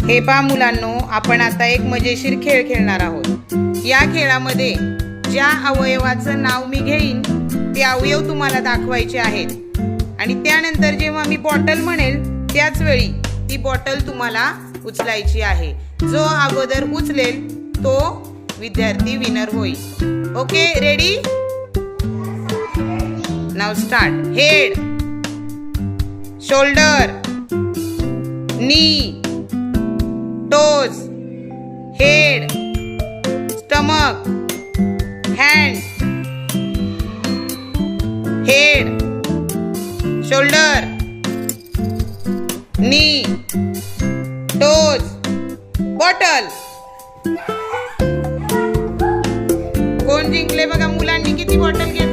हे पहा मुलांनो, आपण आता एक मजेशीर खेळ खेळणार आहोत। या खेळामध्ये ज्या अवयवाचं नाव मी घेईन ते अवयव तुम्हाला दाखवायचे आहेत आणि त्यानंतर जेव्हा मी बॉटल म्हणेल त्याच वेळी ती बॉटल तुम्हाला उचलायची आहे। जो अगोदर उचलेल तो विद्यार्थी विनर होईल। Okay, ready? Now start. Head, shoulder, नी, toes, head, stomach, hand, head, shoulder, knee, toes, bottle। कोण जिंकले बघा? मुलांनी किती बॉटल घेतली?